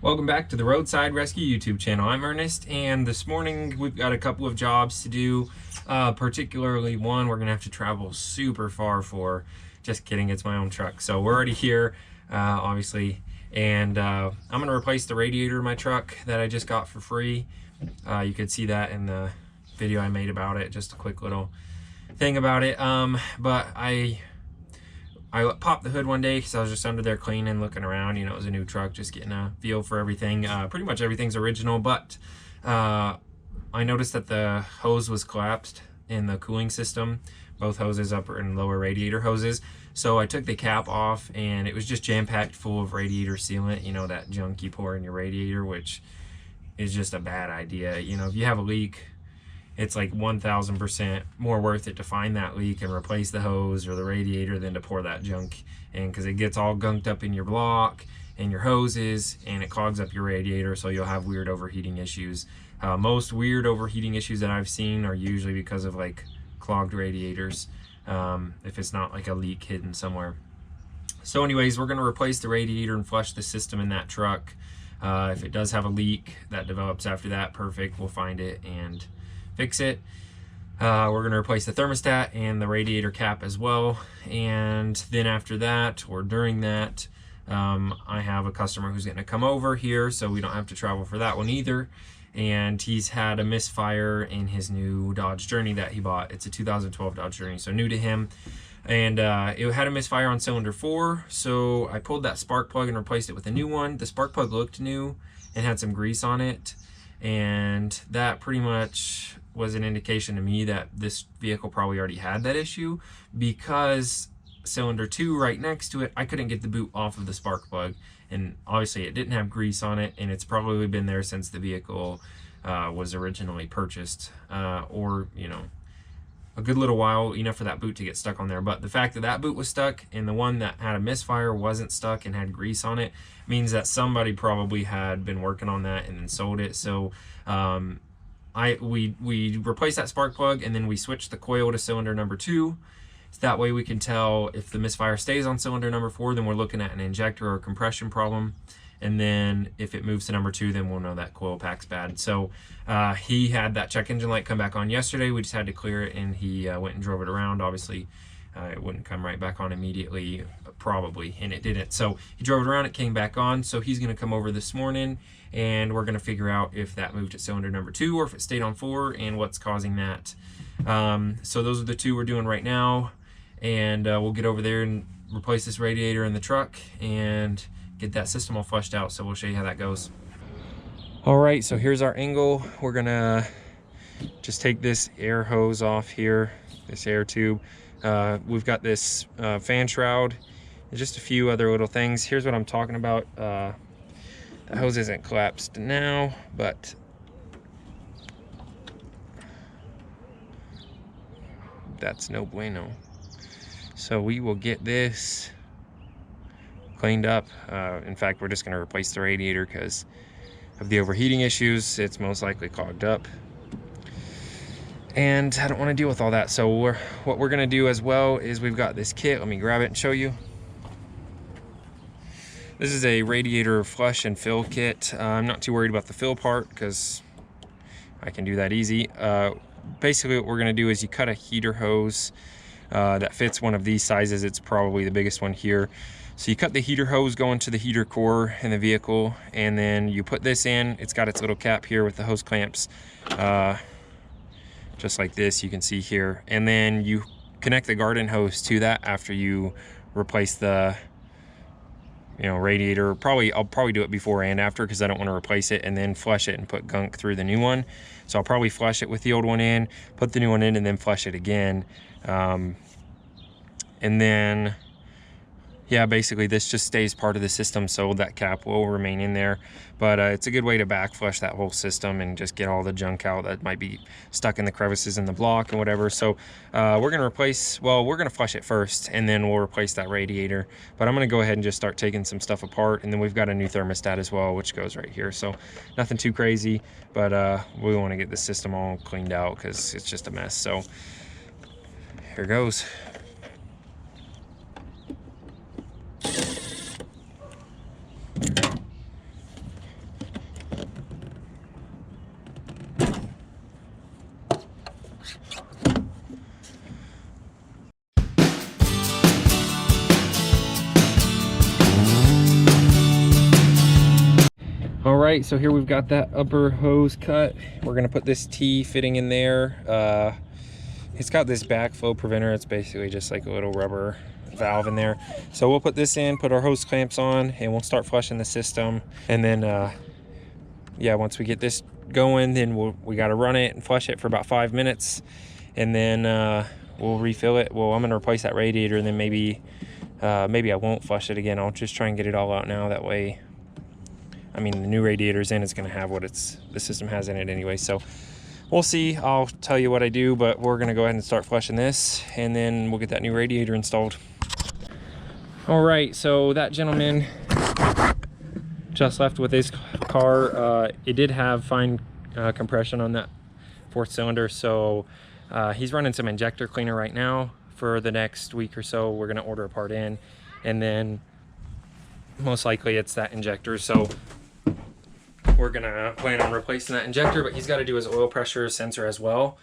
Welcome back to the Roadside Rescue YouTube channel. I'm Ernest, and this morning we've got a couple of jobs to do, particularly one we're gonna have to travel super far for. Just kidding, it's my own truck. So we're already here, obviously, and I'm gonna replace the radiator of my truck that I just got for free. You could see that in the video I made about it, just a quick little thing about it. But I popped the hood one day because I was just under there cleaning, looking around. You know, it was a new truck, just getting a feel for everything. Pretty much everything's original, but I noticed that the hose was collapsed in the cooling system, both hoses, upper and lower radiator hoses. So I took the cap off, and it was just jam-packed full of radiator sealant, you know, that junk you pour in your radiator, which is just a bad idea. You know, if you have a leak, it's like 1000% more worth it to find that leak and replace the hose or the radiator than to pour that junk in, because it gets all gunked up in your block and your hoses, and it clogs up your radiator, so you'll have weird overheating issues. Most weird overheating issues that I've seen are usually because of like clogged radiators, if it's not like a leak hidden somewhere. So anyways, we're going to replace the radiator and flush the system in that truck. If it does have a leak that develops after that, perfect, we'll find it and fix it. We're going to replace the thermostat and the radiator cap as well, and then after that, or during that, I have a customer who's going to come over here, so we don't have to travel for that one either. And he's had a misfire in his new Dodge Journey that he bought. It's a 2012 Dodge Journey, so new to him. And it had a misfire on cylinder 4, so I pulled that spark plug and replaced it with a new one. The spark plug looked new and had some grease on it, and that pretty much was an indication to me that this vehicle probably already had that issue, because cylinder 2 right next to it, I couldn't get the boot off of the spark plug, and obviously it didn't have grease on it, and it's probably been there since the vehicle was originally purchased, or you know, a good little while, enough for that boot to get stuck on there. But the fact that that boot was stuck and the one that had a misfire wasn't stuck and had grease on it means that somebody probably had been working on that and then sold it. So we replaced that spark plug, and then we switched the coil to cylinder number 2. So that way we can tell if the misfire stays on cylinder number 4, then we're looking at an injector or compression problem. And then if it moves to number 2, then we'll know that coil pack's bad. So he had that check engine light come back on yesterday. We just had to clear it, and he went and drove it around. Obviously, it wouldn't come right back on immediately, probably, and it didn't. So he drove it around, it came back on. So he's gonna come over this morning, and we're gonna figure out if that moved to cylinder number 2 or if it stayed on 4 and what's causing that. So those are the two we're doing right now, and we'll get over there and replace this radiator in the truck and get that system all flushed out. So we'll show you how that goes. All right, so here's our angle. We're gonna just take this air hose off here, this air tube. We've got this fan shroud and just a few other little things. Here's what I'm talking about. The hose isn't collapsed now, but that's no bueno. So we will get this cleaned up. In fact, we're just going to replace the radiator because of the overheating issues. It's most likely clogged up, and I don't want to deal with all that. So what we're going to do as well is we've got this kit. Let me grab it and show you. This is a radiator flush and fill kit. I'm not too worried about the fill part because I can do that easy. Basically what we're going to do is you cut a heater hose that fits one of these sizes. It's probably the biggest one here. So you cut the heater hose going to the heater core in the vehicle, and then you put this in. It's got its little cap here with the hose clamps, just like this, you can see here. And then you connect the garden hose to that after you replace the radiator. I'll probably do it before and after, because I don't want to replace it and then flush it and put gunk through the new one. So I'll probably flush it with the old one in, put the new one in, and then flush it again. And then yeah, basically this just stays part of the system, so that cap will remain in there. But it's a good way to back flush that whole system and just get all the junk out that might be stuck in the crevices in the block and whatever. So we're gonna flush it first, and then we'll replace that radiator. But I'm gonna go ahead and just start taking some stuff apart, and then we've got a new thermostat as well, which goes right here. So nothing too crazy, but we want to get the system all cleaned out because it's just a mess. So here goes. right, so here we've got that upper hose cut. We're gonna put this T fitting in there. It's got this backflow preventer. It's basically just like a little rubber valve in there. So we'll put this in, put our hose clamps on, and we'll start flushing the system. And then yeah, once we get this going, then we got to run it and flush it for about 5 minutes, and then we'll refill it. Well, I'm gonna replace that radiator, and then maybe I won't flush it again. I'll just try and get it all out now. That way, I mean, the new radiator's in, it's gonna have what the system has in it anyway. So we'll see. I'll tell you what I do, but we're gonna go ahead and start flushing this, and then we'll get that new radiator installed. All right, so that gentleman just left with his car. It did have fine compression on that 4th cylinder, so he's running some injector cleaner right now. For the next week or so, we're gonna order a part in, and then most likely it's that injector. So we're gonna plan on replacing that injector, but he's got to do his oil pressure sensor as well.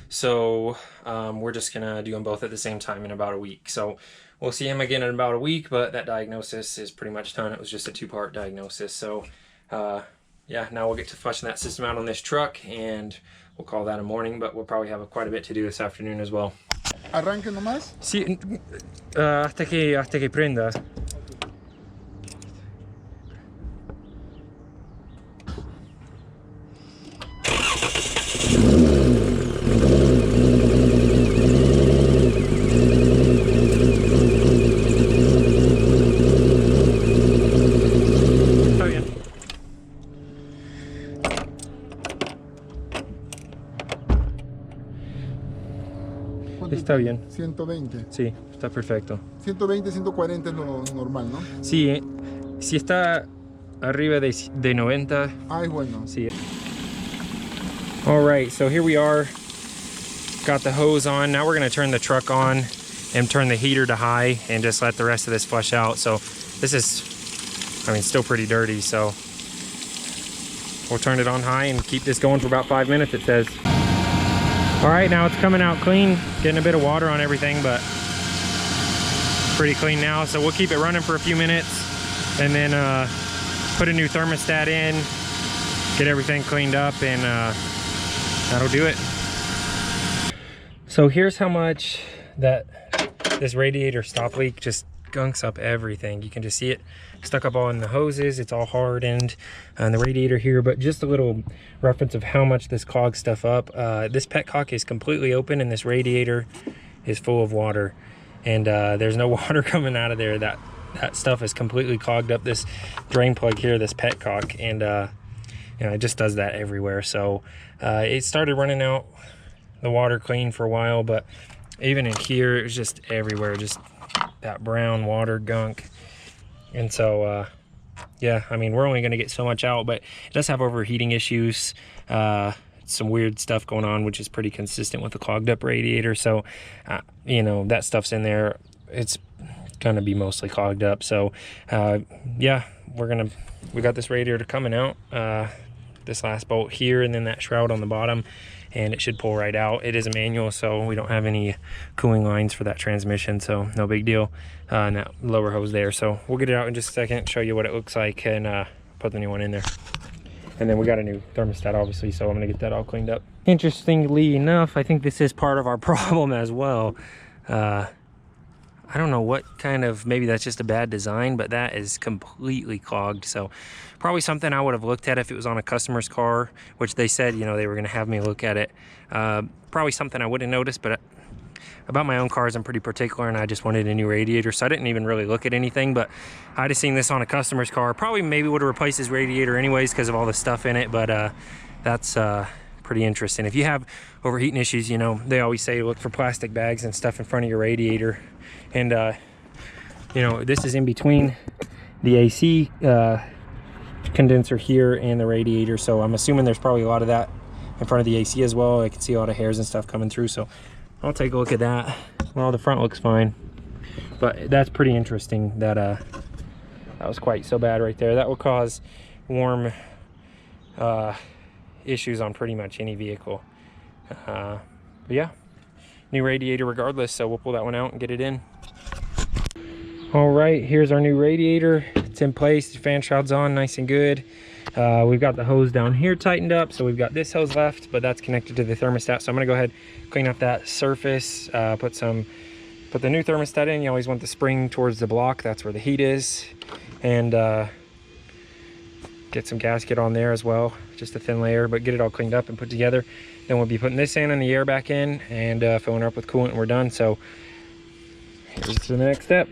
So we're just gonna do them both at the same time in about a week. So we'll see him again in about a week, but that diagnosis is pretty much done. It was just a 2-part diagnosis. So yeah, now we'll get to flushing that system out on this truck, and we'll call that a morning, but we'll probably have quite a bit to do this afternoon as well. ¿Arranque nomás? Sí, hasta que prenda. Está bien. 120. Sí, está perfecto. 120, 140 es lo normal, ¿no? Sí, si está arriba de 90. Ah, es bueno. Sí. All right, so here we are. Got the hose on. Now we're gonna turn the truck on and turn the heater to high and just let the rest of this flush out. So this is, I mean, still pretty dirty. So we'll turn it on high and keep this going for about 5 minutes, it says. All right, now it's coming out clean, getting a bit of water on everything, but pretty clean now. So we'll keep it running for a few minutes, and then put a new thermostat in, get everything cleaned up, and that'll do it. So here's how much that this radiator stop leak just gunks up everything. You can just see it stuck up on the hoses. It's all hardened on the radiator here, but just a little reference of how much this clogs stuff up. This petcock is completely open, and this radiator is full of water, and there's no water coming out of there. That stuff is completely clogged up this drain plug here, this petcock, and you know, it just does that everywhere. So it started running out the water clean for a while, but even in here, it was just everywhere, just that brown water gunk. And so yeah, I mean, we're only going to get so much out, but it does have overheating issues, some weird stuff going on, which is pretty consistent with the clogged up radiator. So you know, that stuff's in there, it's gonna be mostly clogged up. So yeah, we got this radiator coming out, this last bolt here, and then that shroud on the bottom, and it should pull right out. It is a manual, so we don't have any cooling lines for that transmission, so no big deal. And that lower hose there. So we'll get it out in just a second, show you what it looks like, and put the new one in there. And then we got a new thermostat, obviously, so I'm gonna get that all cleaned up. Interestingly enough, I think this is part of our problem as well. I don't know what kind of, maybe that's just a bad design, but that is completely clogged. So probably something I would have looked at if it was on a customer's car, which they said, you know, they were going to have me look at it. Probably something I wouldn't notice, but about my own cars, I'm pretty particular, and I just wanted a new radiator, so I didn't even really look at anything. But I'd have seen this on a customer's car, probably maybe would have replaced his radiator anyways because of all the stuff in it. But that's pretty interesting. If you have overheating issues, you know, they always say look for plastic bags and stuff in front of your radiator. And you know, this is in between the AC condenser here and the radiator, so I'm assuming there's probably a lot of that in front of the AC as well. I can see a lot of hairs and stuff coming through, so I'll take a look at that. Well, the front looks fine, but that's pretty interesting that that was quite so bad right there. That will cause warm issues on pretty much any vehicle. But yeah, new radiator regardless, so we'll pull that one out and get it in. All right, here's our new radiator. It's in place, the fan shroud's on nice and good. We've got the hose down here tightened up, so we've got this hose left, but that's connected to the thermostat. So I'm gonna go ahead, clean up that surface, put the new thermostat in. You always want the spring towards the block, that's where the heat is. And get some gasket on there as well, just a thin layer, but get it all cleaned up and put together. Then we'll be putting this in and the air back in and filling her up with coolant and we're done. So here's the next step.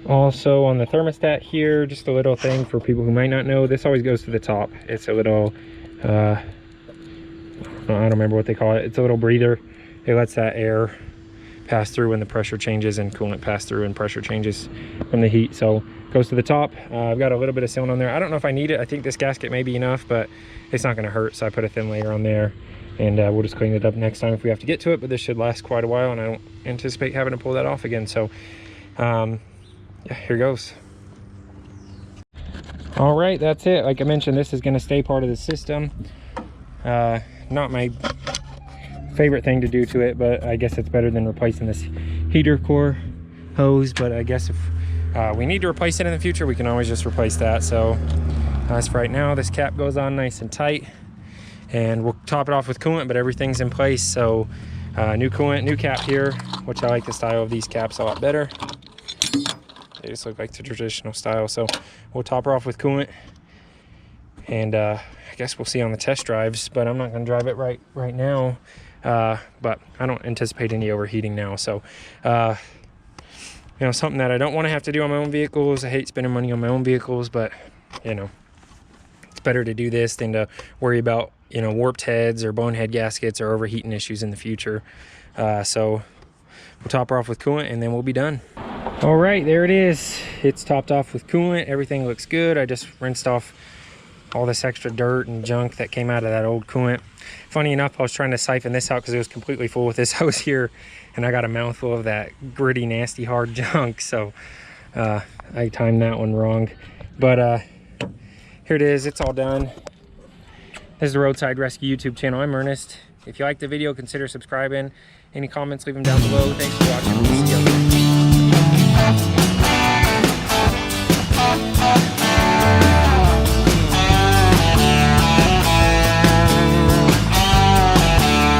Also on the thermostat here, just a little thing for people who might not know, this always goes to the top. It's a little, I don't remember what they call it. It's a little breather. It lets that air pass through when the pressure changes and coolant pass through and pressure changes from the heat. So it goes to the top. I've got a little bit of sealant on there. I don't know if I need it. I think this gasket may be enough, but it's not gonna hurt. So I put a thin layer on there and we'll just clean it up next time if we have to get to it, but this should last quite a while and I don't anticipate having to pull that off again. So yeah, here goes. All right, that's it. Like I mentioned, this is going to stay part of the system. Not my favorite thing to do to it, but I guess it's better than replacing this heater core hose. But I guess if we need to replace it in the future, we can always just replace that. So as for right now, this cap goes on nice and tight and we'll top it off with coolant, but everything's in place. So new coolant, new cap here, which I like the style of these caps a lot better. They just look like the traditional style. So we'll top her off with coolant and I guess we'll see on the test drives, but I'm not going to drive it right now. But I don't anticipate any overheating now. So you know, something that I don't want to have to do on my own vehicles. I hate spending money on my own vehicles, but you know, it's better to do this than to worry about, you know, warped heads or bonehead gaskets or overheating issues in the future. So we'll top her off with coolant and then we'll be done. All right, there it is. It's topped off with coolant. Everything looks good. I just rinsed off all this extra dirt and junk that came out of that old coolant. Funny enough, I was trying to siphon this out because it was completely full with this hose here, and I got a mouthful of that gritty, nasty, hard junk. So I timed that one wrong. But here it is. It's all done. This is the Roadside Rescue YouTube channel. I'm Ernest. If you liked the video, consider subscribing. Any comments, leave them down below. Thanks for watching. See you.